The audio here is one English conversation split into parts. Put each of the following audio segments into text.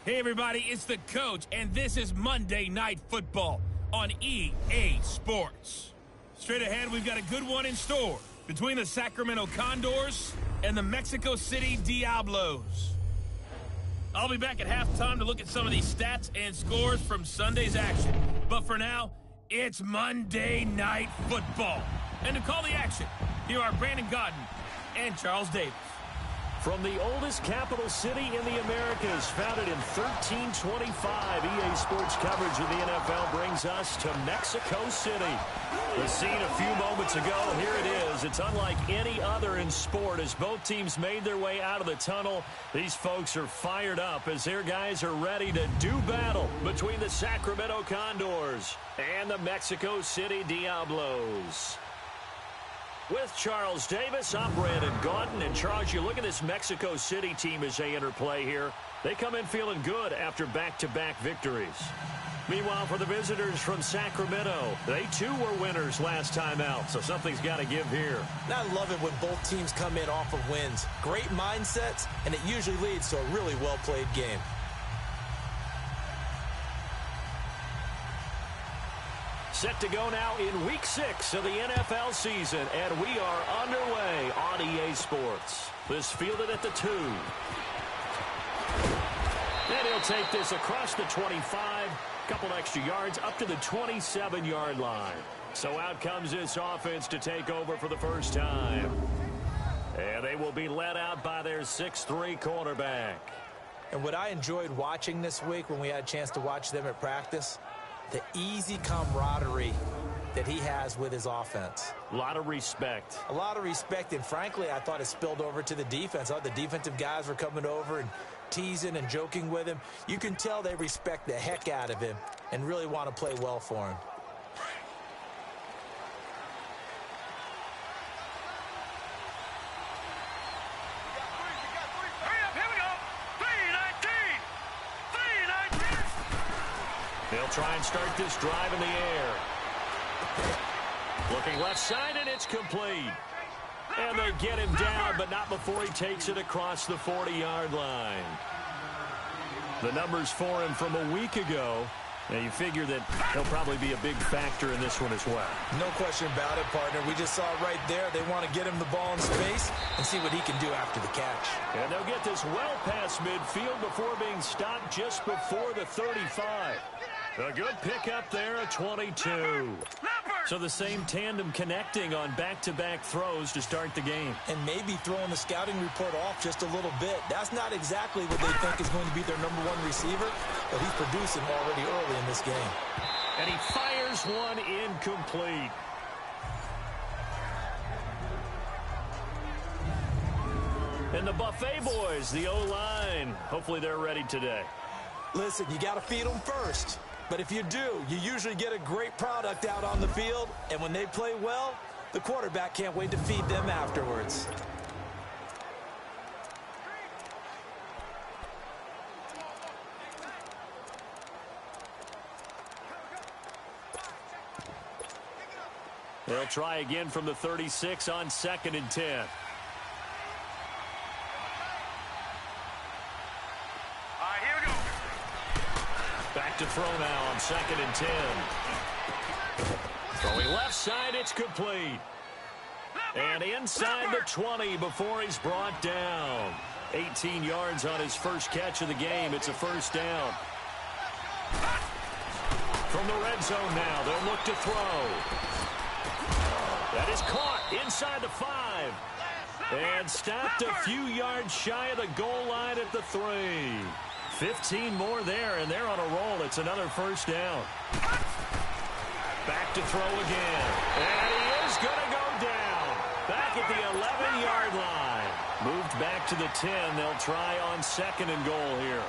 Hey everybody, it's the coach, and this is Monday Night Football on EA Sports. Straight ahead, we've got a good one in store between the Sacramento Condors and the Mexico City Diablos. I'll be back at halftime to look at some of these stats and scores from Sunday's action. But for now, it's Monday Night Football. And to call the action, here are Brandon Godden and Charles Davis. From the oldest capital city in the Americas, founded in 1325, EA Sports coverage of the NFL brings us to Mexico City. The scene a few moments ago, here it is. It's unlike any other in sport as both teams made their way out of the tunnel. These folks are fired up as their guys are ready to do battle between the Sacramento Condors and the Mexico City Diablos. With Charles Davis, I'm Brandon Godden. And Charles, you look at this Mexico City team as they enter play here. They come in feeling good after back-to-back victories. Meanwhile, for the visitors from Sacramento, they too were winners last time out, so something's got to give here. I love it when both teams come in off of wins. Great mindsets, and it usually leads to a really well-played game. Set to go now in Week 6 of the NFL season, and we are underway on EA Sports. This fielded at the 2. And he'll take this across the 25, couple extra yards up to the 27-yard line. So out comes this offense to take over for the first time. And they will be led out by their 6'3" quarterback. And what I enjoyed watching this week when we had a chance to watch them at practice, the easy camaraderie that he has with his offense. A lot of respect. A lot of respect, and frankly, I thought it spilled over to the defense. I thought the defensive guys were coming over and teasing and joking with him. You can tell they respect the heck out of him and really want to play well for him. They'll try and start this drive in the air. Looking left side, and it's complete. And they get him down, but not before he takes it across the 40-yard line. The numbers for him from a week ago. Now, you figure that he'll probably be a big factor in this one as well. No question about it, partner. We just saw it right there. They want to get him the ball in space and see what he can do after the catch. And they'll get this well past midfield before being stopped just before the 35. A good pickup there at 22. So the same tandem connecting on back-to-back throws to start the game. And maybe throwing the scouting report off just a little bit. That's not exactly what they think is going to be their #1 receiver, but he's producing already early in this game. And he fires one incomplete. And the Buffet boys, the O-line, hopefully they're ready today. Listen, you got to feed them first. But if you do, you usually get a great product out on the field. And when they play well, the quarterback can't wait to feed them afterwards. They'll try again from the 36 on 2nd and 10. Back to throw now on 2nd and 10. Throwing left side, it's complete. And inside the 20 before he's brought down. 18 yards on his first catch of the game. It's a first down. From the red zone now, they'll look to throw. That is caught inside the 5. And stopped a few yards shy of the goal line at the 3. 15 more there, and they're on a roll. It's another first down. Back to throw again. And he is going to go down. Back at the 11-yard line. Moved back to the 10. They'll try on 2nd and goal here.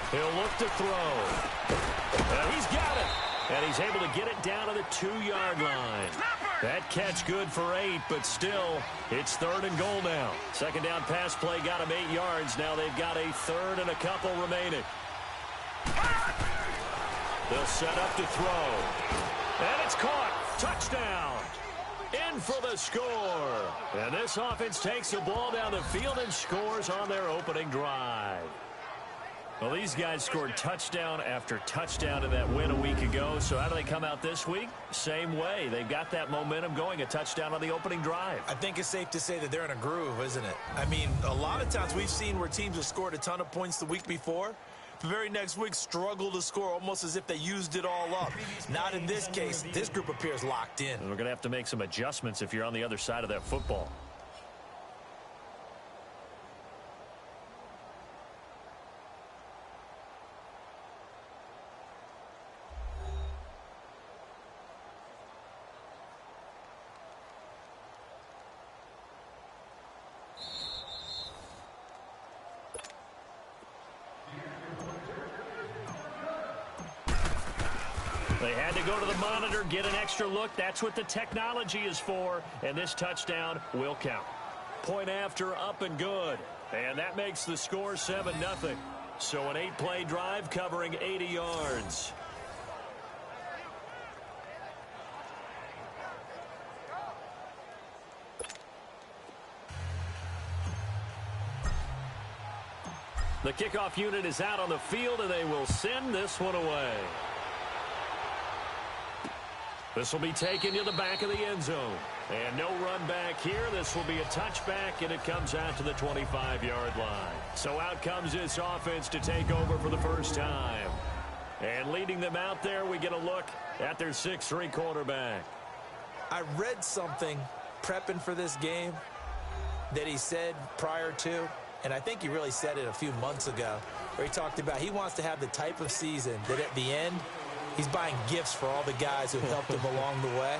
He'll look to throw. And he's got it. And he's able to get it down to the 2-yard line. That catch good for 8, but still, it's 3rd and goal now. Second down pass play got him 8 yards. Now they've got a 3rd and a couple remaining. They'll set up to throw. And it's caught. Touchdown. in for the score. And this offense takes the ball down the field and scores on their opening drive. Well, these guys scored touchdown after touchdown in that win a week ago. So how do they come out this week? Same way. They've got that momentum going, a touchdown on the opening drive. I think it's safe to say that they're in a groove, isn't it? I mean, a lot of times we've seen where teams have scored a ton of points the week before. The very next week struggle to score almost as if they used it all up. Not in this case. This group appears locked in. And we're going to have to make some adjustments if you're on the other side of that football. They had to go to the monitor, get an extra look. That's what the technology is for, and this touchdown will count. Point after, up and good. And that makes the score 7-0. So an 8-play drive covering 80 yards. The kickoff unit is out on the field, and they will send this one away. This will be taken to the back of the end zone. And no run back here. This will be a touchback, and it comes out to the 25-yard line. So out comes this offense to take over for the first time. And leading them out there, we get a look at their 6'3" quarterback. I read something prepping for this game that he said prior to, and I think he really said it a few months ago, where he talked about he wants to have the type of season that at the end, he's buying gifts for all the guys who helped him along the way.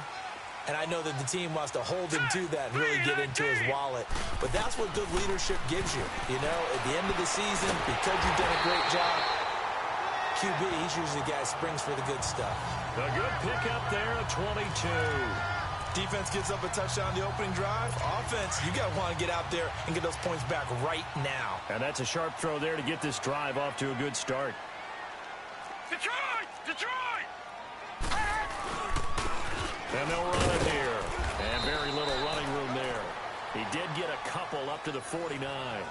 And I know that the team wants to hold him to that and really get into his wallet. But that's what good leadership gives you. You know, at the end of the season, because you've done a great job, QB, he's usually the guy who springs for the good stuff. A good pickup there at 22. Defense gets up a touchdown on the opening drive. Offense, you got to want to get out there and get those points back right now. And that's a sharp throw there to get this drive off to a good start. Detroit! Detroit! And they'll run it here. And very little running room there. He did get a couple up to the 49.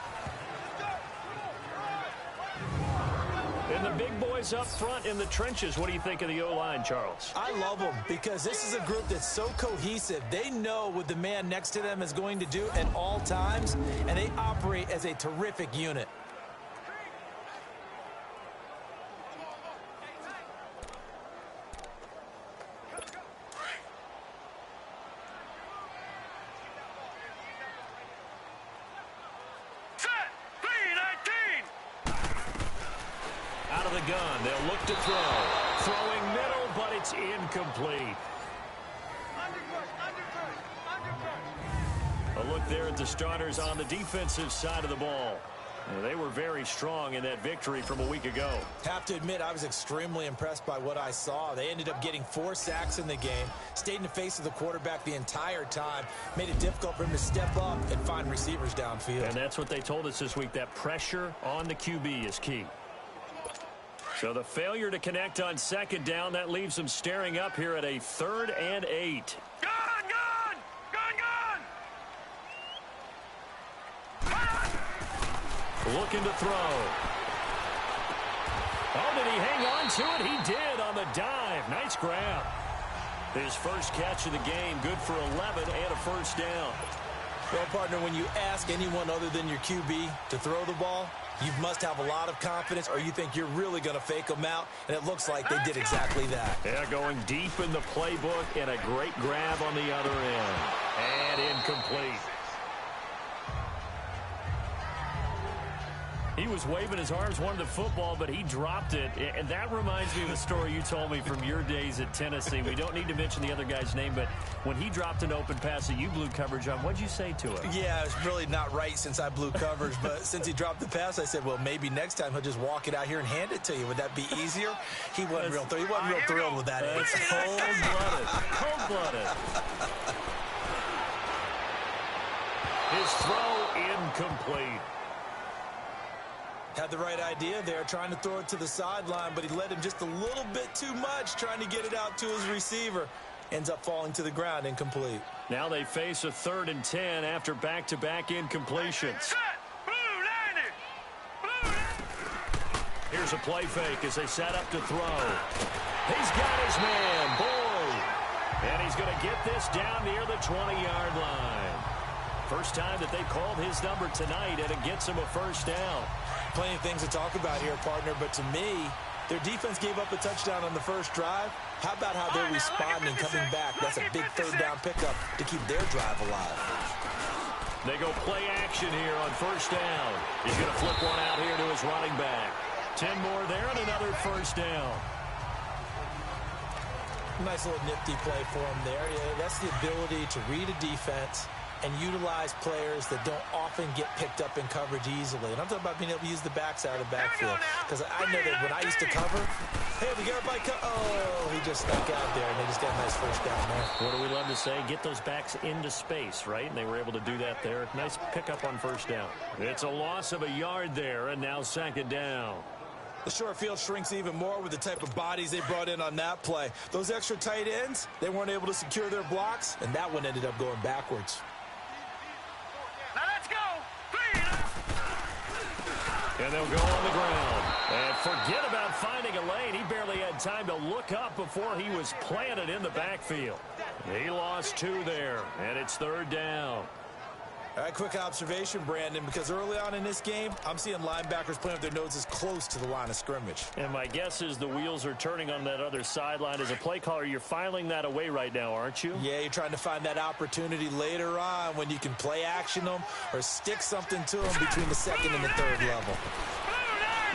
And the big boys up front in the trenches. What do you think of the O-line, Charles? I love them because this is a group that's so cohesive. They know what the man next to them is going to do at all times, and they operate as a terrific unit. Gun. They'll look to throw. Throwing middle, but it's incomplete. A look there at the starters on the defensive side of the ball. They were very strong in that victory from a week ago. Have to admit, I was extremely impressed by what I saw. They ended up getting 4 sacks in the game, stayed in the face of the quarterback the entire time, made it difficult for him to step up and find receivers downfield. And that's what they told us this week, that pressure on the QB is key. So the failure to connect on second down, that leaves them staring up here at a 3rd and 8. Gun! Gun! Gun! Gun! Looking to throw. Oh, did he hang on to it? He did on the dive. Nice grab. His first catch of the game, good for 11 and a first down. Well, partner, when you ask anyone other than your QB to throw the ball, you must have a lot of confidence, or you think you're really going to fake them out, and it looks like they did exactly that. Yeah, going deep in the playbook, and a great grab on the other end. And incomplete. He was waving his arms, wanted the football, but he dropped it. And that reminds me of a story you told me from your days at Tennessee. We don't need to mention the other guy's name, but when he dropped an open pass that you blew coverage on, what'd you say to him? Yeah, it's really not right since I blew coverage, but since he dropped the pass, I said, well, maybe next time he'll just walk it out here and hand it to you. Would that be easier? He wasn't real thrilled with that. That's cold-blooded. Cold-blooded. His throw incomplete. Had the right idea there, trying to throw it to the sideline, but he led him just a little bit too much, trying to get it out to his receiver. ends up falling to the ground incomplete. Now they face a 3rd and 10 after back-to-back incompletions. Here's a play fake as they set up to throw. He's got his man, Boyd. And he's going to get this down near the 20-yard line. First time that they called his number tonight, and it gets him a first down. Plenty of things to talk about here, partner, but to me, their defense gave up a touchdown on the first drive. How about how they're responding, coming back? That's a big 3rd down pickup to keep their drive alive. They go play action here on first down. He's going to flip one out here to his running back. 10 more there and another first down. Nice little nifty play for him there. Yeah, that's the ability to read a defense and utilize players that don't often get picked up in coverage easily. And I'm talking about being able to use the backside of the backfield. Because I know that when I used to cover, hey, we got everybody he just snuck out there, and they just got a nice first down there. What do we love to say? Get those backs into space, right? And they were able to do that there. Nice pickup on first down. It's a loss of a yard there, and now 2nd down. The short field shrinks even more with the type of bodies they brought in on that play. Those extra tight ends, they weren't able to secure their blocks, and that one ended up going backwards. Now let's go. And they'll go on the ground. And forget about finding a lane. He barely had time to look up before he was planted in the backfield. He lost 2 there, and it's 3rd down. All right, quick observation, Brandon, because early on in this game, I'm seeing linebackers playing with their noses close to the line of scrimmage. And my guess is the wheels are turning on that other sideline. As a play caller, you're filing that away right now, aren't you? Yeah, you're trying to find that opportunity later on when you can play action them or stick something to them between the 2nd and the 3rd level.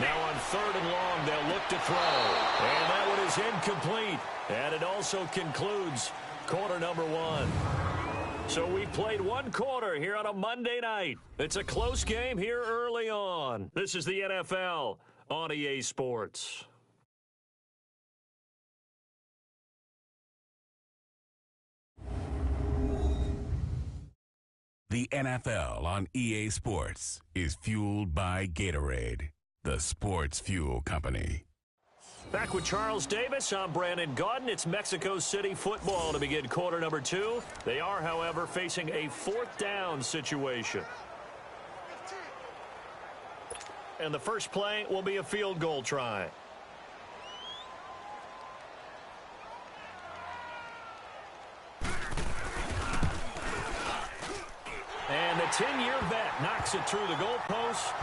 Now on 3rd and long, they'll look to throw. And that one is incomplete. And it also concludes quarter number 1. So we played 1 quarter here on a Monday night. It's a close game here early on. This is the NFL on EA Sports. The NFL on EA Sports is fueled by Gatorade, the sports fuel company. Back with Charles Davis, I'm Brandon Gaudin. It's Mexico City football to begin quarter number 2. They are, however, facing a 4th down situation. And the first play will be a field goal try. And the 10-year vet knocks it through the goalpost.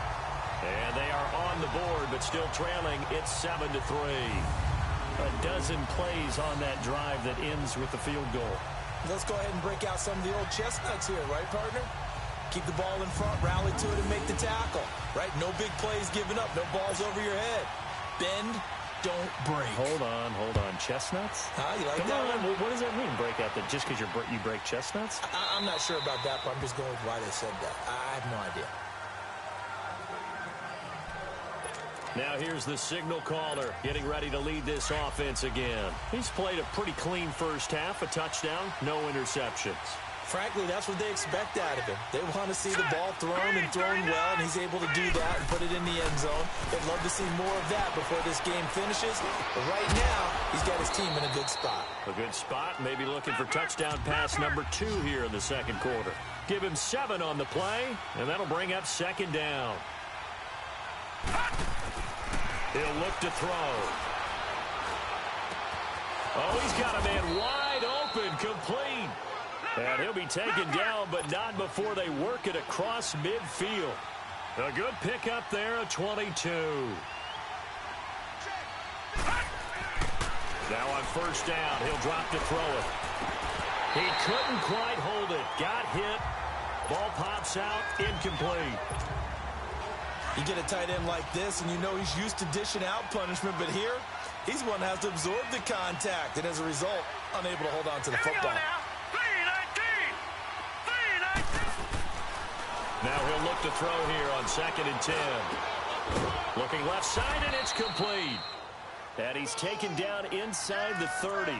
And they are on the board, but still trailing. It's 7-3. A dozen plays on that drive that ends with the field goal. Let's go ahead and break out some of the old chestnuts here, right, partner? Keep the ball in front, rally to it, and make the tackle, right? No big plays given up, no balls over your head. Bend, don't break. Hold on. Chestnuts? You like Come that on, one? what does that mean, break out? That just because you break chestnuts? I'm not sure about that, but I'm just going with why they said that. I have no idea. Now here's the signal caller getting ready to lead this offense again. He's played a pretty clean first half, a touchdown, no interceptions. Frankly, that's what they expect out of him. They want to see the ball thrown and thrown well, and he's able to do that and put it in the end zone. They'd love to see more of that before this game finishes. But right now, he's got his team in a good spot. A good spot, maybe looking for touchdown pass number 2 here in the 2nd quarter. Give him 7 on the play, and that'll bring up 2nd down. He'll look to throw. Oh, he's got a man wide open, complete. And he'll be taken down, but not before they work it across midfield. A good pickup there, a 22. Now on first down, he'll drop to throw it. He couldn't quite hold it. Got hit. Ball pops out, incomplete. You get a tight end like this, and you know he's used to dishing out punishment, but here, he's one that has to absorb the contact, and as a result, unable to hold on to the football. Now he'll look to throw here on 2nd and 10. Looking left side, and it's complete. And he's taken down inside the 30.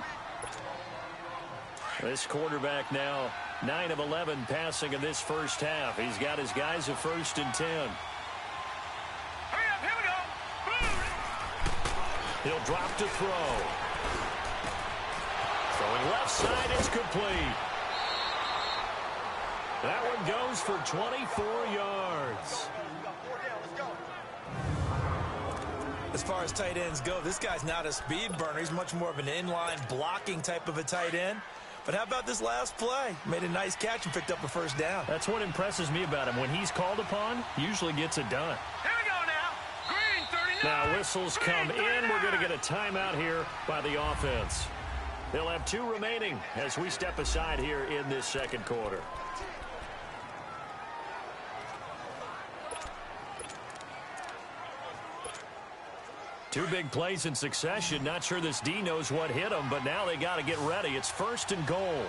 This quarterback now 9 of 11 passing in this first half. He's got his guys at 1st and 10. Hurry up, here we go. He'll drop to throw. Throwing Left side is complete. That one goes for 24 yards. As far as tight ends go, this guy's not a speed burner. He's much more of an inline blocking type of a tight end. But how about this last play? Made a nice catch and picked up a first down. That's what impresses me about him. When he's called upon, he usually gets it done. Here we go now. Green 39. Now whistles come in. We're going to get a timeout here by the offense. They'll have 2 remaining as we step aside here in this second quarter. Two big plays in succession. Not sure this D knows what hit him, but now they got to get ready. It's 1st and goal.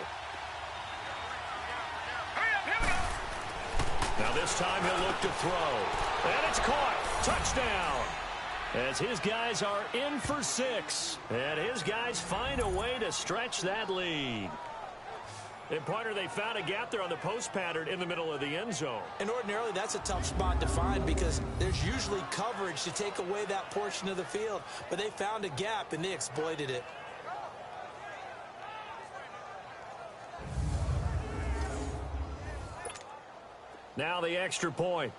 Now this time he'll look to throw. And it's caught. Touchdown. As his guys are in for 6. And his guys find a way to stretch that lead. And, partner, they found a gap there on the post pattern in the middle of the end zone. And ordinarily, that's a tough spot to find because there's usually coverage to take away that portion of the field. But they found a gap, and they exploited it. Now the extra point.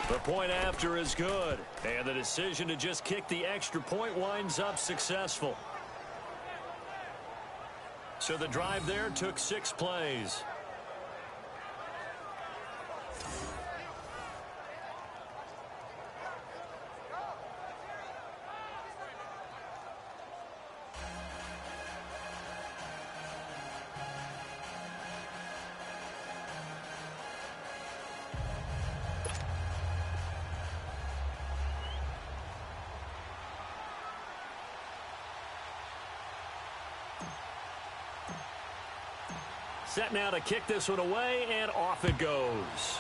The point after is good. And the decision to just kick the extra point winds up successful. So the drive there took 6 plays. Set now to kick this one away, and off it goes.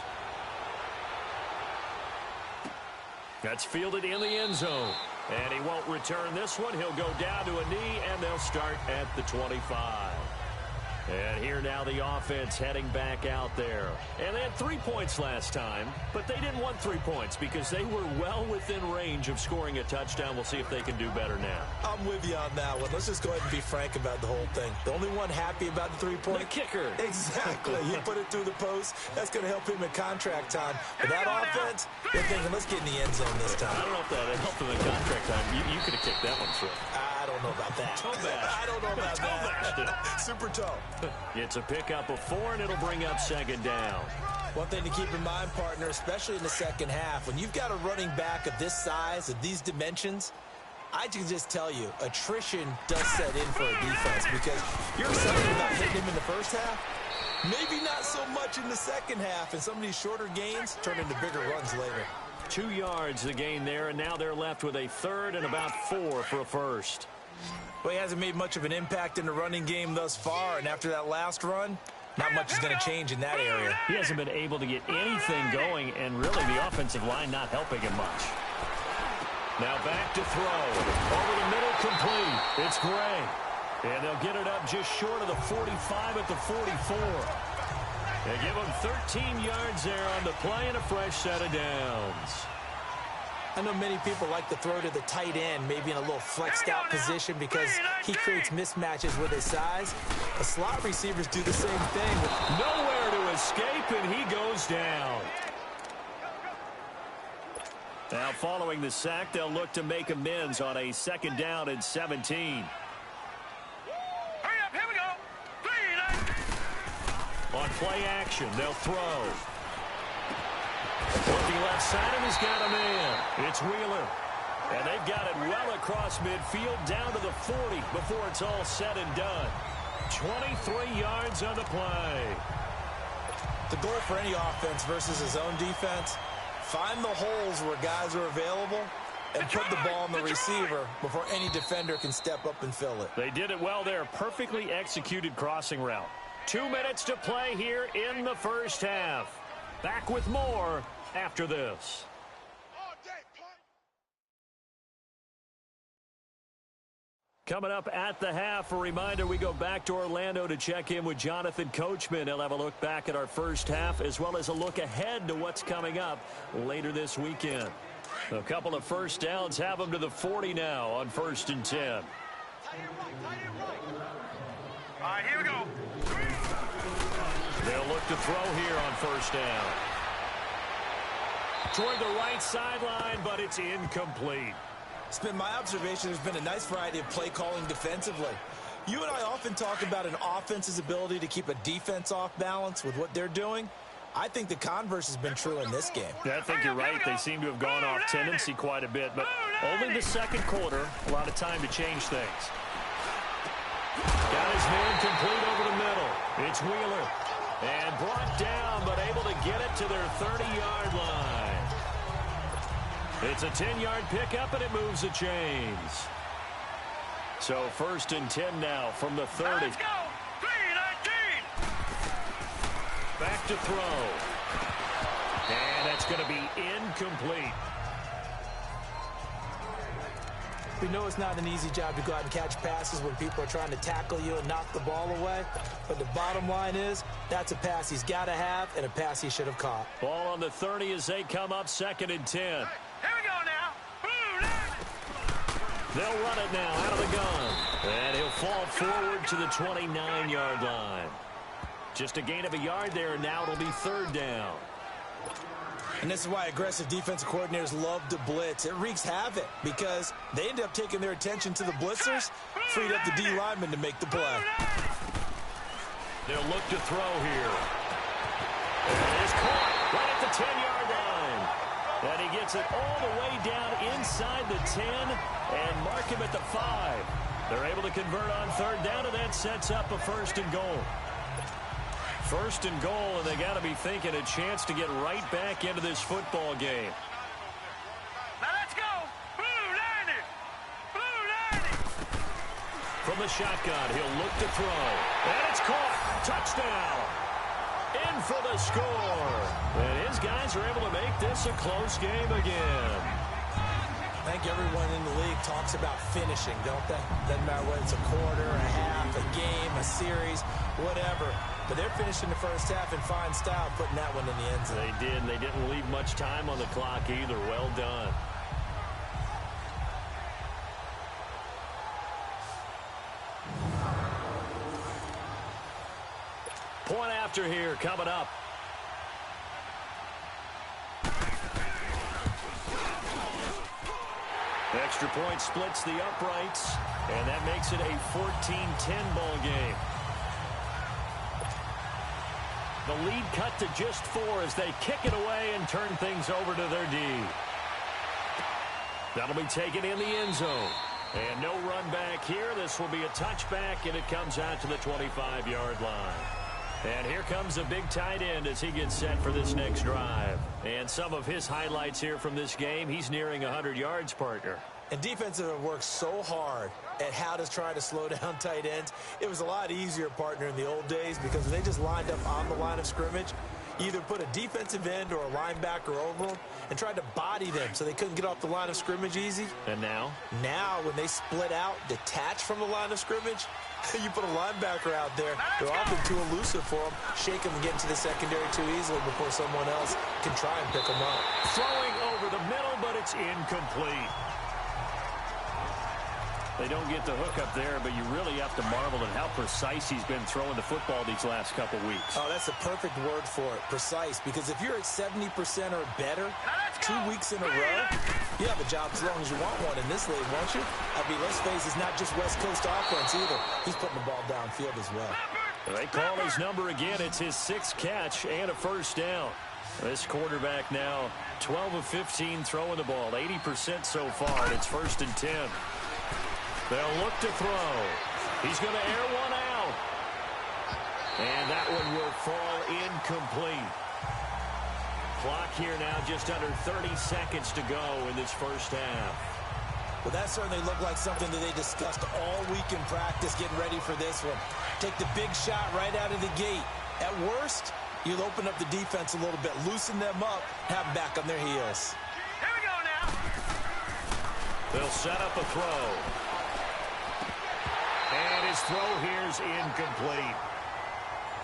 That's fielded in the end zone. And he won't return this one. He'll go down to a knee, and they'll start at the 25. And here now the offense heading back out there. And they had 3 points last time, but they didn't want 3 points because they were well within range of scoring a touchdown. We'll see if they can do better now. I'm with you on that one. Let's just go ahead and be frank about the whole thing. The only one happy about the 3-point. The kicker. Exactly. He put it through the post. That's going to help him in contract time. But that offense, they're thinking, let's get in the end zone this time. I don't know if that helped in the contract time. You could have kicked that one through. I don't know about that. I don't know about that. Super toe. It's a pickup of 4, and it'll bring up 2nd down. One thing to keep in mind, partner, especially in the second half, when you've got a running back of this size, of these dimensions, I can just tell you, attrition does set in for a defense because you're excited about hitting him in the first half. Maybe not so much in the second half, and some of these shorter gains turn into bigger runs later. 2 yards the gain there, and now they're left with a 3rd and about 4 for a first. Well, he hasn't made much of an impact in the running game thus far, and after that last run, not much is going to change in that area. He hasn't been able to get anything going, and really the offensive line not helping him much. Now back to throw. Over the middle, complete. It's Gray. And they'll get it up just short of the 45 at the 44. They give him 13 yards there on the play and a fresh set of downs. I know many people like to throw to the tight end, maybe in a little flexed out position because he creates mismatches with his size. The slot receivers do the same thing. Nowhere to escape, and he goes down. Now following the sack, they'll look to make amends on a 2nd down and 17. Hurry up, here we go. 3, 9. On play action, they'll throw. Working left side, and he's got a man. It's Wheeler. And they've got it well across midfield down to the 40 before it's all said and done. 23 yards on the play. The goal for any offense versus his own defense, find the holes where guys are available and put the ball on the receiver before any defender can step up and fill it. They did it well there. Perfectly executed crossing route. 2 minutes to play here in the first half. Back with more after this. Coming up at the half, a reminder, we go back to Orlando to check in with Jonathan Coachman. He'll have a look back at our first half as well as a look ahead to what's coming up later this weekend. A couple of first downs have them to the 40 now on 1st and 10. All right, here we go. They'll look to throw here on 1st down. Toward the right sideline, but it's incomplete. It's been my observation there's been a nice variety of play calling defensively. You and I often talk about an offense's ability to keep a defense off balance with what they're doing. I think the converse has been true in this game. Yeah, I think you're right. They seem to have gone off tendency quite a bit, but only the second quarter, a lot of time to change things. Got his man complete over the middle. It's Wheeler. And brought down, but able to get it to their 30-yard line. It's a 10-yard pickup, and it moves the chains. So 1st and 10 now from the 30. Let's go. 3-19. Back to throw. And that's going to be incomplete. We know it's not an easy job to go out and catch passes when people are trying to tackle you and knock the ball away. But the bottom line is, that's a pass he's got to have and a pass he should have caught. Ball on the 30 as they come up 2nd and 10. Here we go now. They'll run it now out of the gun. And he'll fall forward to the 29-yard line. Just a gain of a yard there, and now it'll be 3rd down. And this is why aggressive defensive coordinators love to blitz. It wreaks havoc because they end up taking their attention to the blitzers, freed up the D lineman to make the play. They'll look to throw here. And it's caught right at the 10-yard line. And he gets it all the way down inside the 10 and mark him at the 5. They're able to convert on 3rd down, and that sets up a 1st and goal. 1st and goal, and they got to be thinking a chance to get right back into this football game. Now let's go. Blue 90. Blue 90. From the shotgun, he'll look to throw. And it's caught. Touchdown. In for the score. And his guys are able to make this a close game again. I think everyone in the league talks about finishing, don't they? Doesn't matter whether it's a quarter, a half, a game, a series, whatever. But they're finishing the first half in fine style, putting that one in the end zone. They did, and they didn't leave much time on the clock either. Well done. Point after here coming up. Extra point splits the uprights, and that makes it a 14-10 ball game. The lead cut to just 4 as they kick it away and turn things over to their D. That'll be taken in the end zone. And no run back here. This will be a touchback, and it comes out to the 25-yard line. And here comes a big tight end as he gets set for this next drive. And some of his highlights here from this game, he's nearing 100 yards, partner. And defensive have worked so hard at how to try to slow down tight ends. It was a lot easier, partner, in the old days because they just lined up on the line of scrimmage, either put a defensive end or a linebacker over them and tried to body them so they couldn't get off the line of scrimmage easy. And now? Now, when they split out, detach from the line of scrimmage, you put a linebacker out there, they're often too elusive for them, shake them and get into the secondary too easily before someone else can try and pick them up. Throwing over the middle, but it's incomplete. They don't get the hook up there, but you really have to marvel at how precise he's been throwing the football these last couple weeks. Oh, that's the perfect word for it, precise, because if you're at 70% or better 2 weeks in a row, you have a job as long as you want one in this league, won't you? I mean, let's face it, it's not just West Coast offense either. He's putting the ball downfield as well. They call his number again. It's his 6th catch and a first down. This quarterback now 12 of 15 throwing the ball, 80% so far, and it's 1st and 10. They'll look to throw. He's going to air one out. And that one will fall incomplete. Clock here now just under 30 seconds to go in this first half. Well, that certainly looked like something that they discussed all week in practice getting ready for this one. Take the big shot right out of the gate. At worst, you'll open up the defense a little bit, loosen them up, have them back on their heels. Here we go now. They'll set up a throw. And his throw here's incomplete.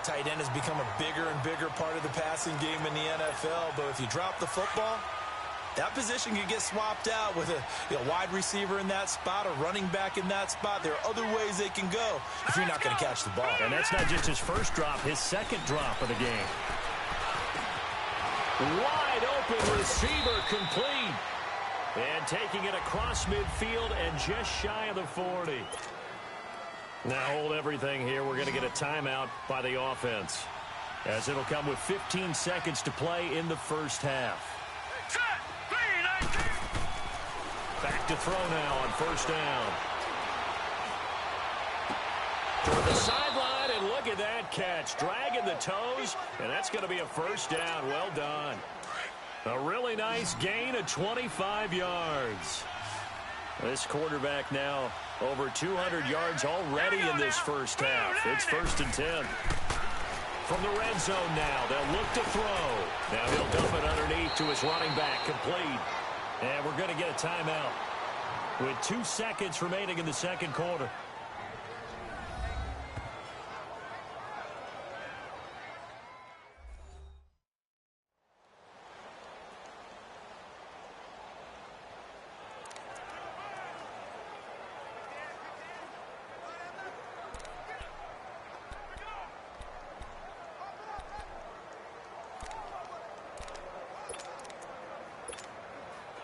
Tight end has become a bigger and bigger part of the passing game in the NFL, but if you drop the football, That position could get swapped out with a wide receiver in that spot, a running back in that spot. There are other ways they can go if you're not going to catch the ball. And that's not just his first drop, his second drop of the game. Wide open receiver complete. And taking it across midfield and just shy of the 40. Now hold everything here. We're going to get a timeout by the offense, as it'll come with 15 seconds to play in the first half. Back to throw now on first down. Toward the sideline, and look at that catch. Dragging the toes, and that's going to be a first down. Well done. A really nice gain of 25 yards. This quarterback now over 200 yards already in this first half. It's 1st and 10. From the red zone now, they'll look to throw. Now he'll dump it underneath to his running back, complete. And we're going to get a timeout with 2 seconds remaining in the second quarter.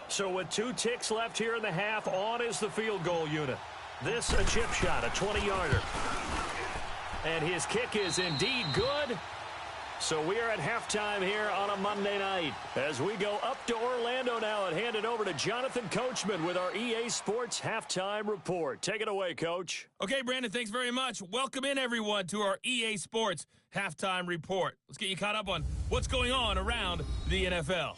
So with 2 ticks left here in the half, on is the field goal unit. This a chip shot, a 20-yarder. And his kick is indeed good. So we are at halftime here on a Monday night. As we go up to Orlando now and hand it over to Jonathan Coachman with our EA Sports Halftime Report. Take it away, Coach. Okay, Brandon, thanks very much. Welcome in, everyone, to our EA Sports Halftime Report. Let's get you caught up on what's going on around the NFL.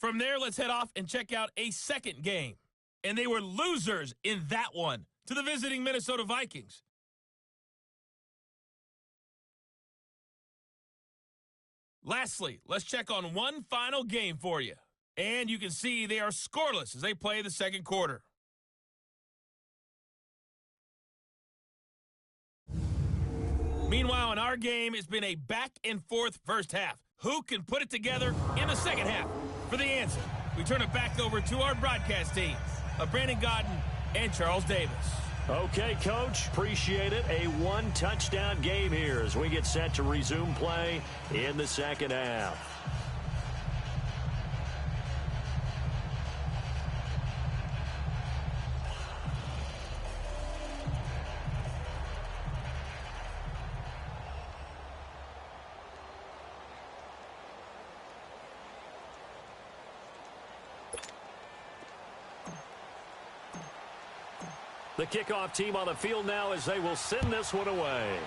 From there, let's head off and check out a second game. And they were losers in that one to the visiting Minnesota Vikings. Lastly, let's check on one final game for you. And you can see they are scoreless as they play the second quarter. Meanwhile, in our game, it's been a back-and-forth first half. Who can put it together in the second half? For the answer, we turn it back over to our broadcast team of Brandon Godden and Charles Davis. Okay, Coach, appreciate it. A 1-touchdown game here as we get set to resume play in the second half. The kickoff team on the field now as they will send this one away.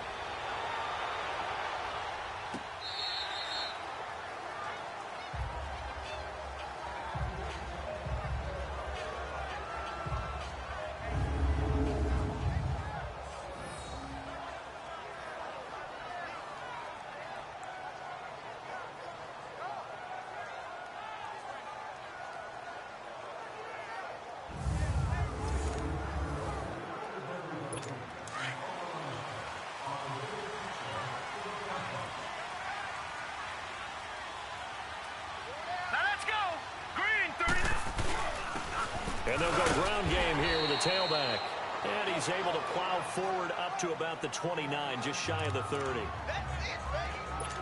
And they'll go ground game here with a tailback. And he's able to plow forward up to about the 29, just shy of the 30.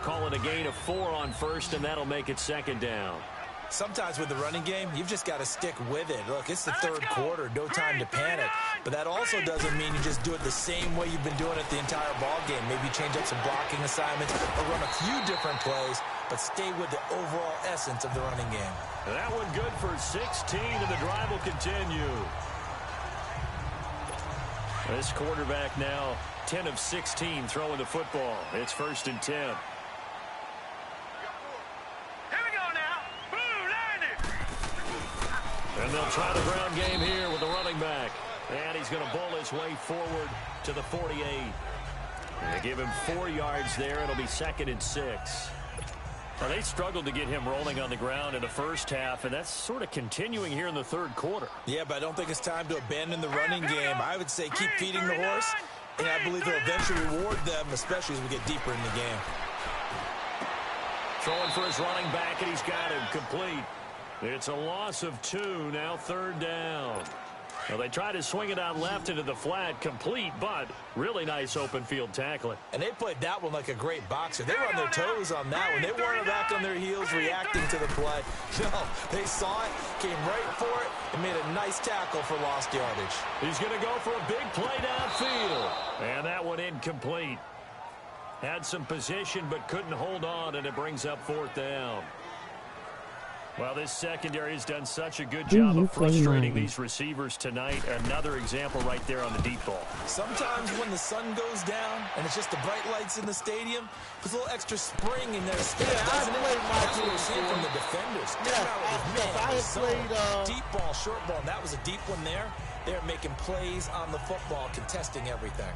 Call it a gain of 4 on first, and that'll make it second down. Sometimes with the running game, you've just got to stick with it. Look, it's the third quarter, no time to panic. But that also doesn't mean you just do it the same way you've been doing it the entire ball game. Maybe change up some blocking assignments or run a few different plays, but stay with the overall essence of the running game. And that one good for 16, and the drive will continue. This quarterback now 10 of 16 throwing the football. It's 1st and 10. And they'll try the ground game here with the running back. And he's going to bowl his way forward to the 48. And they give him 4 yards there. It'll be 2nd and 6. Well, they struggled to get him rolling on the ground in the first half, and that's sort of continuing here in the third quarter. Yeah, but I don't think it's time to abandon the running game. I would say keep feeding the horse And I believe he'll eventually reward them, especially as we get deeper in the game. Throwing for his running back, and he's got him complete. It's a loss of 2, now 3rd down. Well, they tried to swing it out left into the flat, complete, but really nice open field tackling. And they played that one like a great boxer. They were on their toes on that one. They weren't back on their heels reacting to the play. No, they saw it, came right for it, and made a nice tackle for lost yardage. He's going to go for a big play downfield. And that one incomplete. Had some position but couldn't hold on, and it brings up 4th down. Well, this secondary has done such a good job of frustrating these receivers tonight. Another example right there on the deep ball. Sometimes when the sun goes down and it's just the bright lights in the stadium, there's a little extra spring in their step, doesn't it? That's what we're seeing from the defenders. Deep ball, short ball, and that was a deep one there. They're making plays on the football, contesting everything.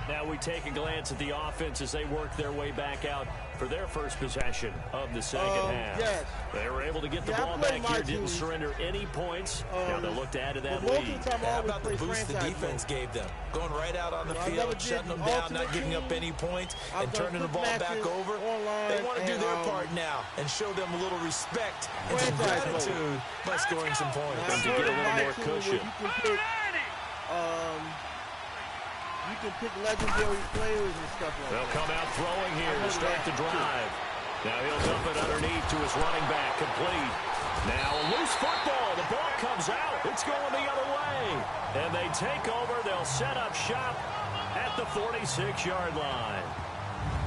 Now we take a glance at the offense as they work their way back out for their first possession of the second half. Yes. They were able to get the ball back here, didn't surrender any points. Now they'll look to add to that lead. How about the boost the defense gave them? Going right out on the field, shutting them down, not giving up any points, and turning the ball back over. They want to do their part now and show them a little respect and some gratitude by scoring some points. And to get a little more cushion. You can pick legendary players and stuff like that. They'll come out throwing here to start the drive. Now he'll dump it underneath to his running back, complete. Now a loose football. The ball comes out. It's going the other way. And they take over. They'll set up shop at the 46-yard line.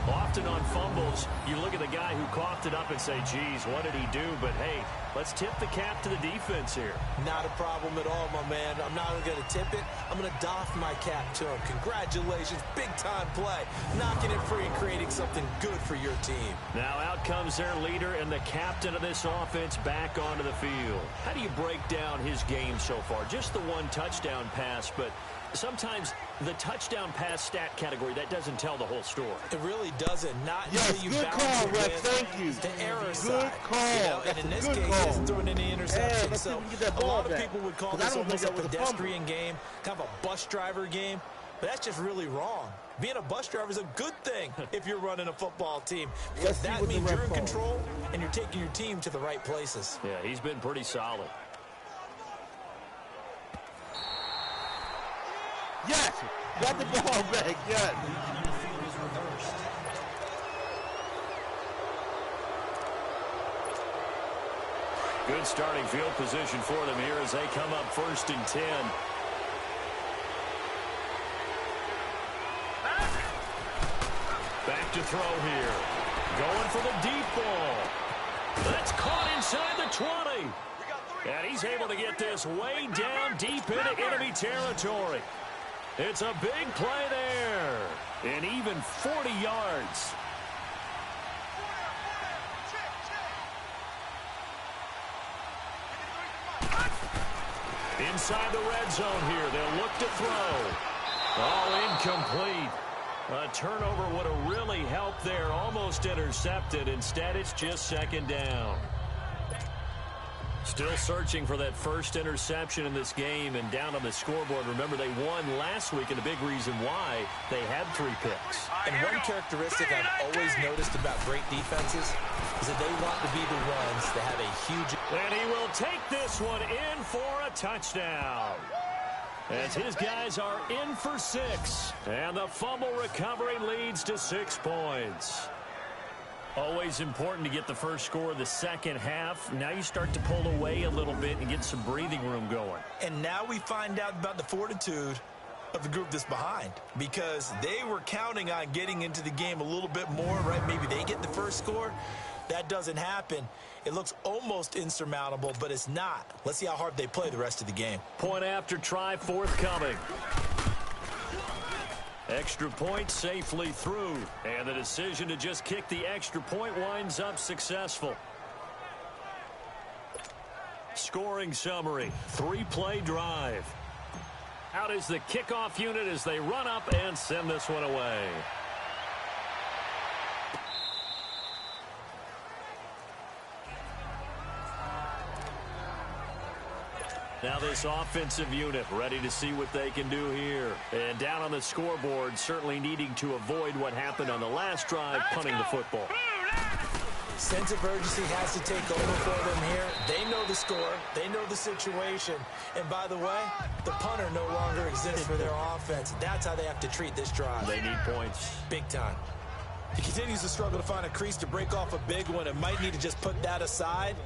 Often on fumbles, you look at the guy who coughed it up and say, geez, what did he do? But, hey, let's tip the cap to the defense here. Not a problem at all, my man. I'm not going to tip it. I'm going to doff my cap to him. Congratulations. Big-time play. Knocking it free and creating something good for your team. Now out comes their leader and the captain of this offense back onto the field. How do you break down his game so far? Just the one touchdown pass, but sometimes the touchdown pass stat category, that doesn't tell the whole story. It really doesn't. Not yes, until you good balance call, it Rex. with Thank you. the error Good side. call. You know, and in this case, he isn't throwing any interception. So a lot of people would call this almost a pedestrian game, kind of a bus driver game. But that's just really wrong. Being a bus driver is a good thing if you're running a football team, because that means you're in control and you're taking your team to the right places. Yeah, he's been pretty solid. Yes! Got the ball back, yes. Good starting field position for them here as they come up 1st and 10. Back to throw here. Going for the deep ball. That's caught inside the 20. And he's able to get this way down deep into enemy territory. It's a big play there. And even 40 yards. Inside the red zone here. They'll look to throw. Oh, incomplete. A turnover would have really helped there. Almost intercepted. Instead, it's just 2nd down. Still searching for that first interception in this game, and down on the scoreboard. Remember, they won last week, and a big reason why they had 3 picks. And one characteristic I've always noticed about great defenses is that they want to be the ones that have a huge... And he will take this one in for a touchdown. As his guys are in for 6. And the fumble recovery leads to 6 points. Always important to get the first score of the second half. Now you start to pull away a little bit and get some breathing room going. And now we find out about the fortitude of the group that's behind, because they were counting on getting into the game a little bit more, right? Maybe they get the first score. That doesn't happen. It looks almost insurmountable, but it's not. Let's see how hard they play the rest of the game. Point after try forthcoming. Extra point safely through. And the decision to just kick the extra point winds up successful. Scoring summary. 3-play drive. Out is the kickoff unit as they run up and send this one away. Now this offensive unit ready to see what they can do here. And down on the scoreboard, certainly needing to avoid what happened on the last drive, punting the football. Sense of urgency has to take over for them here. They know the score. They know the situation. And by the way, the punter no longer exists for their offense. That's how they have to treat this drive. They need points. Big time. He continues to struggle to find a crease to break off a big one and might need to just put that aside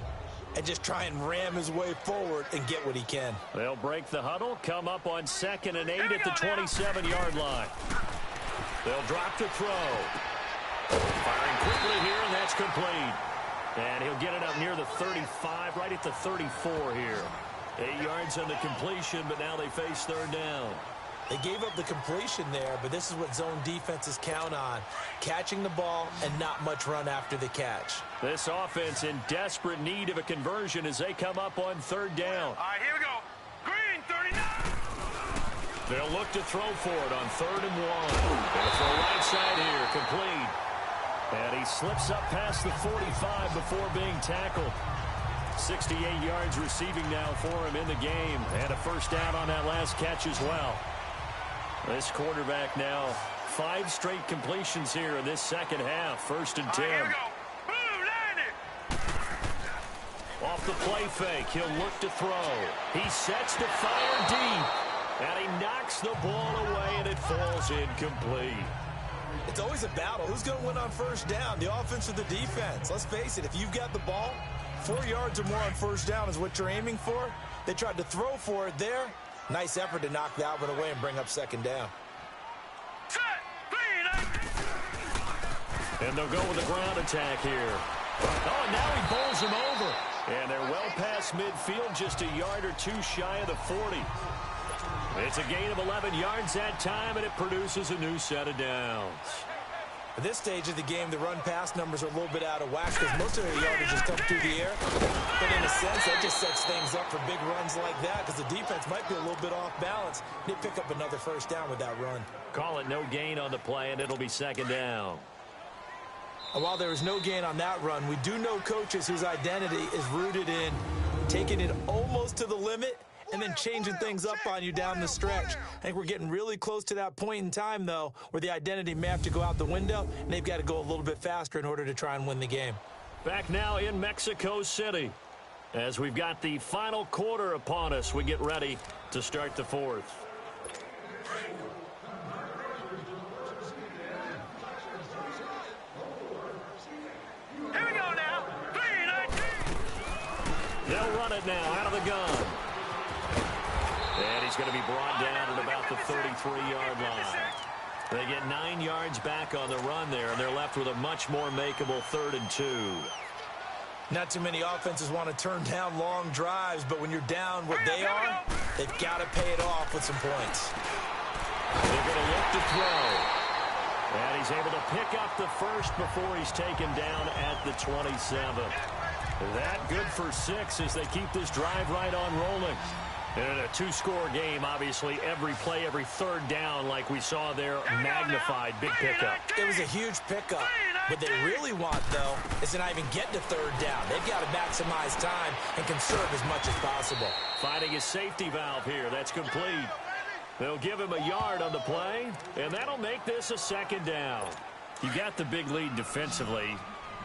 and just try and ram his way forward and get what he can. They'll break the huddle, come up on 2nd and 8 at the 27-yard line. They'll drop to throw. Firing quickly here, and that's complete. And he'll get it up near the 35, right at the 34 here. 8 yards on the completion, but now they face 3rd down. They gave up the completion there, but this is what zone defenses count on. Catching the ball and not much run after the catch. This offense in desperate need of a conversion as they come up on 3rd down. All right, here we go. Green, 39. They'll look to throw for it on 3rd and 1. They'll throw right side here, complete. And he slips up past the 45 before being tackled. 68 yards receiving now for him in the game. And a 1st down on that last catch as well. This quarterback now 5 straight completions here in this 2nd half. 1st and 10. All right, here we go. Blue, landed. Off the play fake, he'll look to throw. He sets to fire deep. And he knocks the ball away, and it falls incomplete. It's always a battle. Who's going to win on 1st down, the offense or the defense? Let's face it, if you've got the ball, 4 yards or more on 1st down is what you're aiming for. They tried to throw for it there. Nice effort to knock that one away and bring up 2nd down. Set. Green. And they'll go with a ground attack here. Oh, and now he bowls him over. And they're well past midfield, just a yard or 2 shy of the 40. It's a gain of 11 yards that time, and it produces a new set of downs. At this stage of the game, the run-pass numbers are a little bit out of whack because most of their yardages come through the air. But in a sense, that just sets things up for big runs like that because the defense might be a little bit off balance. They pick up another 1st down with that run. Call it no gain on the play, and it'll be 2nd down. And while there is no gain on that run, we do know coaches whose identity is rooted in taking it almost to the limit and then changing things up on you down the stretch. I think we're getting really close to that point in time, though, where the identity may have to go out the window, and they've got to go a little bit faster in order to try and win the game. Back now in Mexico City. As we've got the final quarter upon us, we get ready to start the 4th. Here we go now. 3-19. They'll run it now out of the gun. And he's going to be brought down at about the 33-yard line. They get 9 yards back on the run there, and they're left with a much more makeable 3rd and 2. Not too many offenses want to turn down long drives, but when you're down what they are, they've got to pay it off with some points. They're going to look to throw. And he's able to pick up the 1st before he's taken down at the 27. That good for 6 as they keep this drive right on rolling. And in a 2-score game, obviously, every play, every 3rd down, like we saw there, magnified. Big pickup. It was a huge pickup. What they really want, though, is to not even get to 3rd down. They've got to maximize time and conserve as much as possible. Finding a safety valve here. That's complete. They'll give him a yard on the play, and that'll make this a 2nd down. You got the big lead defensively.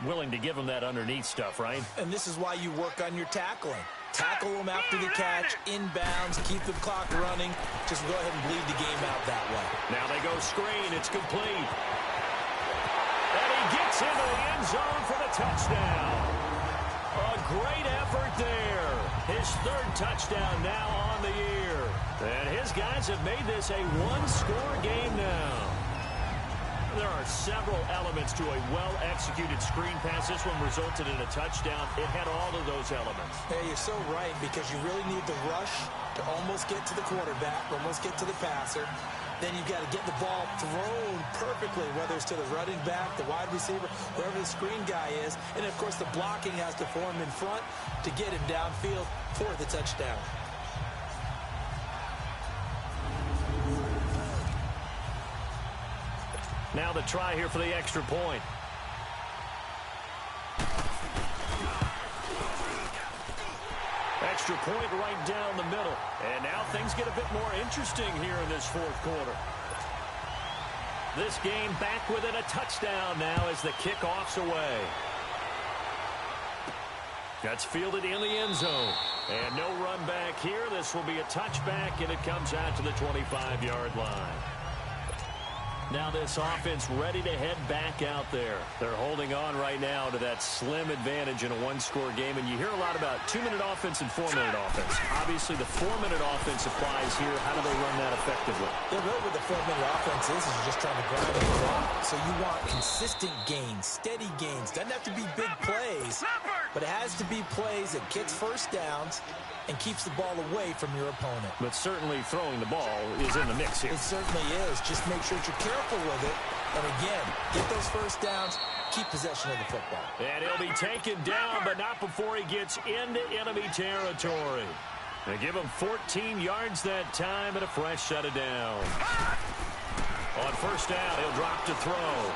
Willing to give him that underneath stuff, right? And this is why you work on your tackling. Tackle them after the catch, inbounds, keep the clock running. Just go ahead and bleed the game out that way. Now they go screen. It's complete. And he gets into the end zone for the touchdown. A great effort there. His 3rd touchdown now on the year. And his guys have made this a 1-score game now. There are several elements to a well-executed screen pass. This one resulted in a touchdown. It had all of those elements. Yeah, you're so right, because you really need the rush to almost get to the quarterback, almost get to the passer. Then you've got to get the ball thrown perfectly, whether it's to the running back, the wide receiver, wherever the screen guy is. And, of course, the blocking has to form in front to get him downfield for the touchdown. Now the try here for the extra point. extra point right down the middle. And now things get a bit more interesting here in this fourth quarter. This game back within a touchdown now as the kickoff's away. That's fielded in the end zone. And no run back here. This will be a touchback, and it comes out to the 25-yard line. Now this offense ready to head back out there. They're holding on right now to that slim advantage in a one-score game. And you hear a lot about 2-minute offense and 4-minute offense. Obviously, the 4-minute offense applies here. How do they run that effectively? Yeah, really what the 4-minute offense is you're just trying to grind the clock. So you want consistent gains, steady gains. Doesn't have to be big plays, but it has to be plays that gets first downs and keeps the ball away from your opponent. But certainly throwing the ball is in the mix here. It certainly is. Just make sure that you're careful with it. And again, get those first downs, keep possession of the football. And he'll be taken down, but not before he gets into enemy territory. They give him 14 yards that time and a fresh set of downs. On first down, he'll drop to throw.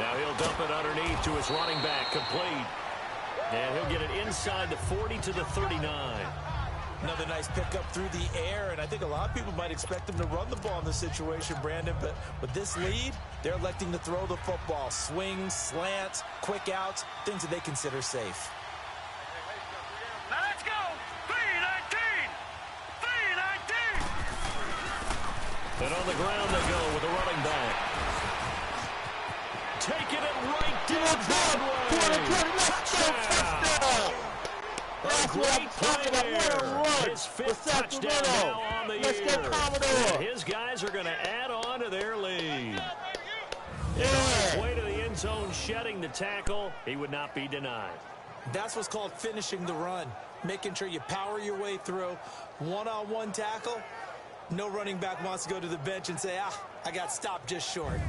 Now he'll dump it underneath to his running back, complete. And he'll get it inside the 40 to the 39. Another nice pickup through the air, and I think a lot of people might expect him to run the ball in this situation, Brandon, but with this lead, they're electing to throw the football. Swings, slants, quick outs, things that they consider safe. Now let's go. 3-19. 3-19. And on the ground they go with a running back. Taking it right down Broadway. Touchdown. A great play there. His fifth touchdown now on the year. And his guys are going to add on to their lead. And on his way to the end zone, shedding the tackle, he would not be denied. That's what's called finishing the run. Making sure you power your way through. One-on-one tackle. No running back wants to go to the bench and say, I got stopped just short.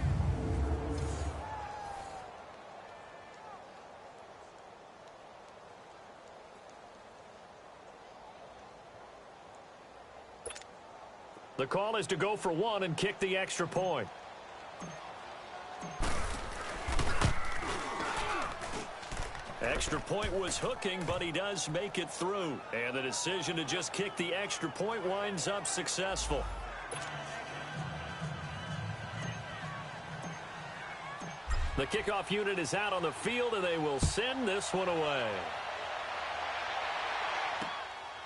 The call is to go for one and kick the extra point. Extra point was hooking, but he does make it through. And the decision to just kick the extra point winds up successful. The kickoff unit is out on the field, and they will send this one away.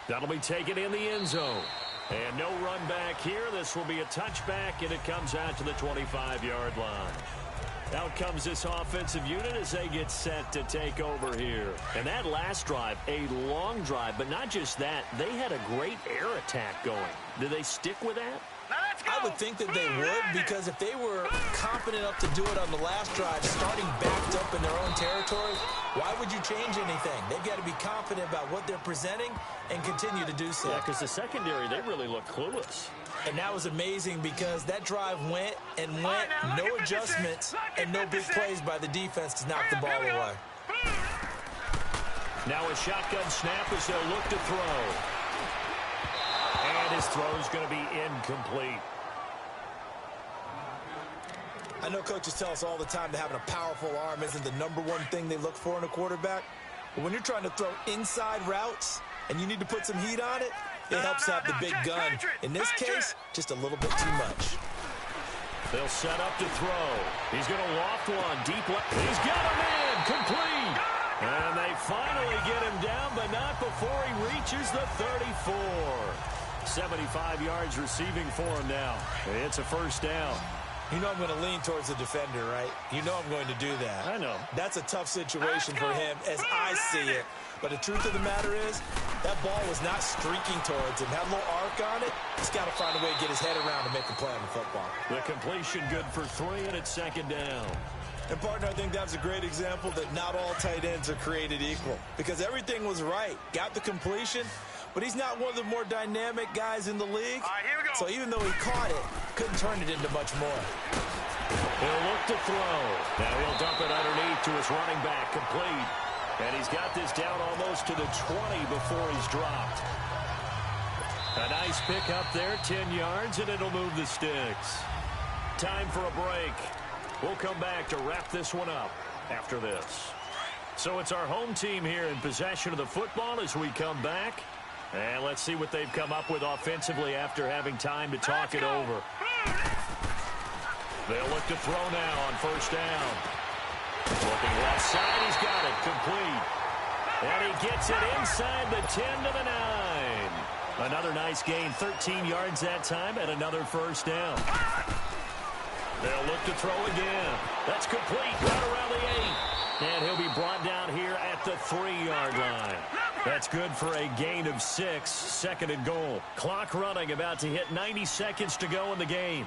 That'll be taken in the end zone. And no run back here. This will be a touchback, and it comes out to the 25-yard line. Out comes this offensive unit as they get set to take over here. And that last drive, a long drive, but not just that. They had a great air attack going. Do they stick with that? I would think that they would, because if they were confident enough to do it on the last drive, starting backed up in their own territory, why would you change anything? They've got to be confident about what they're presenting and continue to do so. Yeah, because the secondary, they really look clueless. And that was amazing because that drive went and went, no adjustments, and no big plays by the defense to knock the ball away. Now a shotgun snap as they'll look to throw. And his throw is going to be incomplete. I know coaches tell us all the time that having a powerful arm isn't the #1 thing they look for in a quarterback. But when you're trying to throw inside routes and you need to put some heat on it, it helps to have the big gun. In this case, just a little bit too much. They'll set up to throw. He's going to loft one deep left. He's got a man complete. And they finally get him down, but not before he reaches the 34. 75 yards receiving for him now. It's a first down. You know I'm going to lean towards the defender, right? You know I'm going to do that. I know. That's a tough situation for him as I see it. But the truth of the matter is, that ball was not streaking towards him. Had a little arc on it. He's got to find a way to get his head around to make the play on the football. The completion good for 3, and it's second down. And, partner, I think that's a great example that not all tight ends are created equal. Because everything was right. Got the completion, but he's not one of the more dynamic guys in the league. All right, here we go. So even though he caught it, couldn't turn it into much more. He'll look to throw. Now he'll dump it underneath to his running back, complete. And he's got this down almost to the 20 before he's dropped. A nice pick up there, 10 yards, and it'll move the sticks. Time for a break. We'll come back to wrap this one up after this. So it's our home team here in possession of the football as we come back. And let's see what they've come up with offensively after having time to talk it over. They'll look to throw now on first down. Looking left side, he's got it, complete. And he gets it inside the 10 to the 9. Another nice gain, 13 yards that time, and another first down. They'll look to throw again. That's complete, right around the 8. And he'll be brought down here at the 3-yard line. That's good for a gain of 6, second and goal. Clock running, about to hit 90 seconds to go in the game.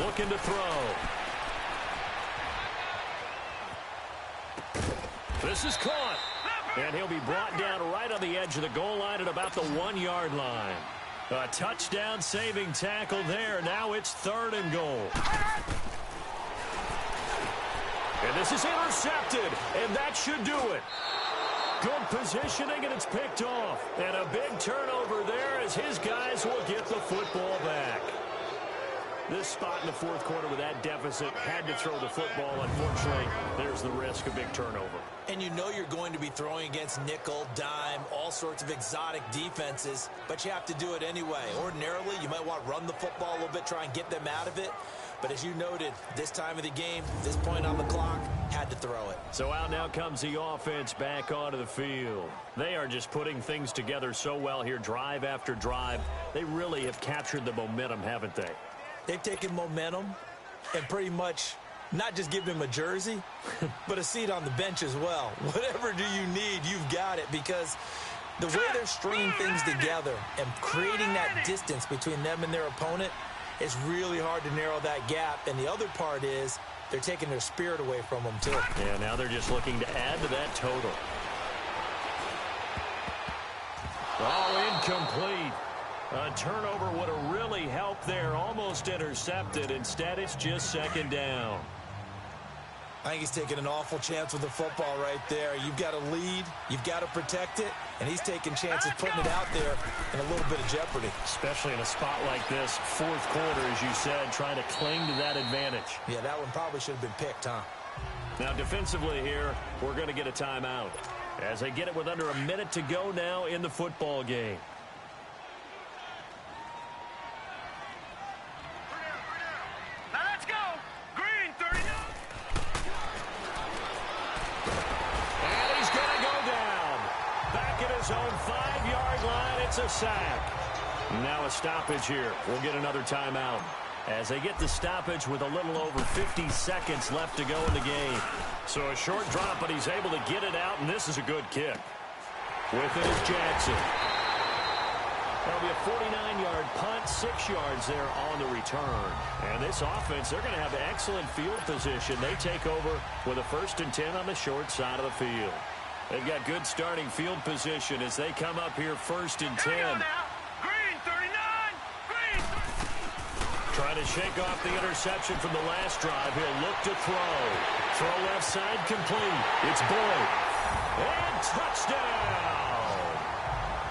Looking to throw. This is caught. And he'll be brought down right on the edge of the goal line at about the 1-yard line. A touchdown-saving tackle there. Now it's 3rd and goal. And this is intercepted, and that should do it. Good positioning, and it's picked off. And a big turnover there as his guys will get the football back. This spot in the 4th quarter with that deficit, had to throw the football. Unfortunately, there's the risk of big turnover. And you know you're going to be throwing against nickel, dime, all sorts of exotic defenses, but you have to do it anyway. Ordinarily, you might want to run the football a little bit, try and get them out of it. But as you noted, this time of the game, this point on the clock, had to throw it. So out now comes the offense back onto the field. They are just putting things together so well here, drive after drive. They really have captured the momentum, haven't they? They've taken momentum and pretty much not just given him a jersey, but a seat on the bench as well. Whatever do you need, you've got it, because the way they're stringing things together and creating that distance between them and their opponent, it's really hard to narrow that gap. And the other part is they're taking their spirit away from them, too. Yeah, now they're just looking to add to that total. Oh, incomplete. A turnover would have really helped there. Almost intercepted. Instead, it's just 2nd down. I think he's taking an awful chance with the football right there. You've got to lead. You've got to protect it. And he's taking chances, putting it out there in a little bit of jeopardy. Especially in a spot like this, 4th quarter, as you said, trying to cling to that advantage. Yeah, that one probably should have been picked, huh? Now, defensively here, we're going to get a timeout as they get it with under a minute to go now in the football game. Own 5-yard line, it's a sack. Now a stoppage here. We'll get another timeout as they get the stoppage with a little over 50 seconds left to go in the game. So a short drop, but he's able to get it out, and this is a good kick. With it is Jackson. That'll be a 49-yard punt, 6 yards there on the return. And this offense, they're going to have excellent field position. They take over with a 1st and 10 on the short side of the field. They've got good starting field position as they come up here 1st and 10. Green 39. Green. Trying to shake off the interception from the last drive. He'll look to throw. Throw left side complete. It's Boyd. And touchdown.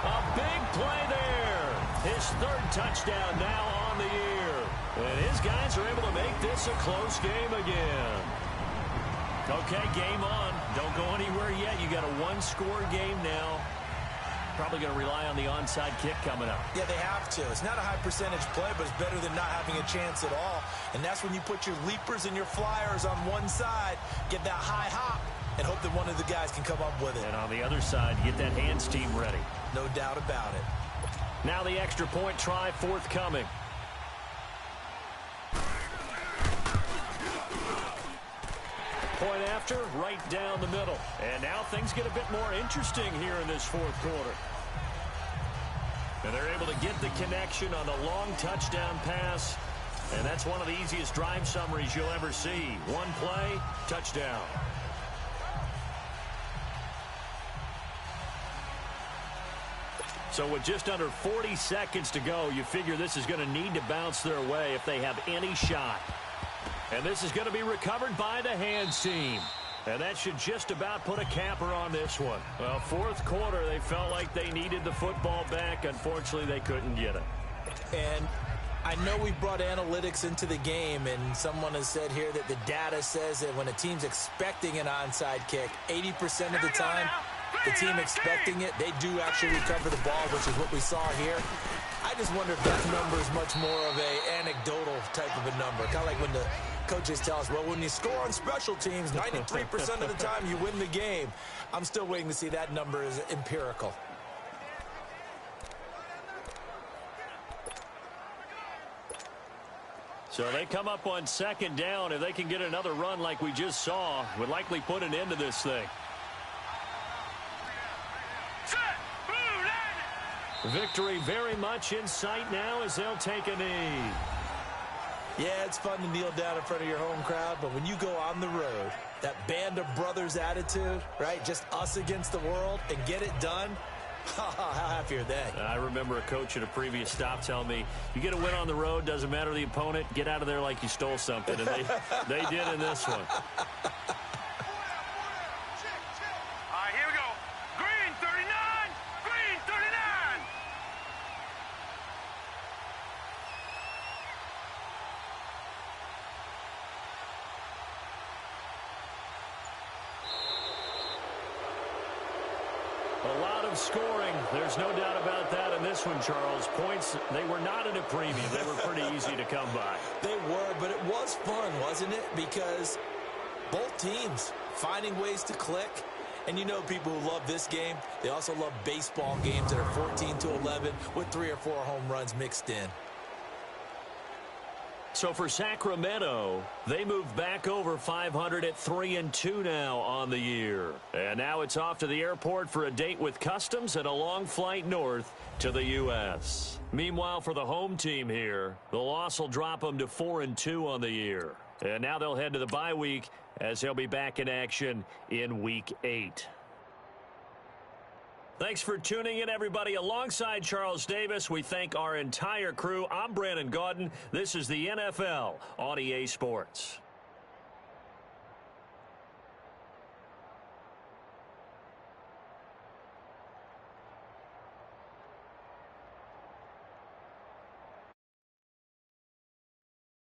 A big play there. His 3rd touchdown now on the year. And his guys are able to make this a close game again. Okay, game on. Don't go anywhere yet. You got a 1-score game now. Probably going to rely on the onside kick coming up. Yeah, they have to. It's not a high percentage play, but it's better than not having a chance at all. And that's when you put your leapers and your flyers on one side, get that high hop, and hope that one of the guys can come up with it. And on the other side, get that hands team ready. No doubt about it. Now the extra point try forthcoming. Point after, right down the middle. And now things get a bit more interesting here in this 4th quarter. And they're able to get the connection on a long touchdown pass. And that's one of the easiest drive summaries you'll ever see. One play, touchdown. So with just under 40 seconds to go, you figure this is going to need to bounce their way if they have any shot. And this is going to be recovered by the hands team. And that should just about put a capper on this one. Well, 4th quarter, they felt like they needed the football back. Unfortunately, they couldn't get it. And I know we've brought analytics into the game, and someone has said here that the data says that when a team's expecting an onside kick, 80% of the time, the team expecting it, they do actually recover the ball, which is what we saw here. I just wonder if that number is much more of a anecdotal type of a number. Kind of like when the coaches tell us, well, when you score on special teams, 93% of the time you win the game. I'm still waiting to see that number is empirical. So they come up on second down. If they can get another run like we just saw, would likely put an end to this thing. Victory very much in sight now as they'll take a knee. Yeah, it's fun to kneel down in front of your home crowd, but when you go on the road, that band of brothers attitude, right, just us against the world, and get it done, how happy are they? I remember a coach at a previous stop telling me, you get a win on the road, doesn't matter the opponent, get out of there like you stole something, and they did in this one. A lot of scoring. There's no doubt about that in this one, Charles. Points, they were not at a premium. They were pretty easy to come by. They were, but it was fun, wasn't it? Because both teams finding ways to click. And you know people who love this game, they also love baseball games that are 14-11 with 3 or 4 home runs mixed in. So for Sacramento, they move back over 500 at 3-2 now on the year. And now it's off to the airport for a date with Customs and a long flight north to the U.S. Meanwhile, for the home team here, the loss will drop them to 4-2 on the year. And now they'll head to the bye week as they'll be back in action in Week 8. Thanks for tuning in, everybody. Alongside Charles Davis, we thank our entire crew. I'm Brandon Gaudin. This is the NFL on EA Sports.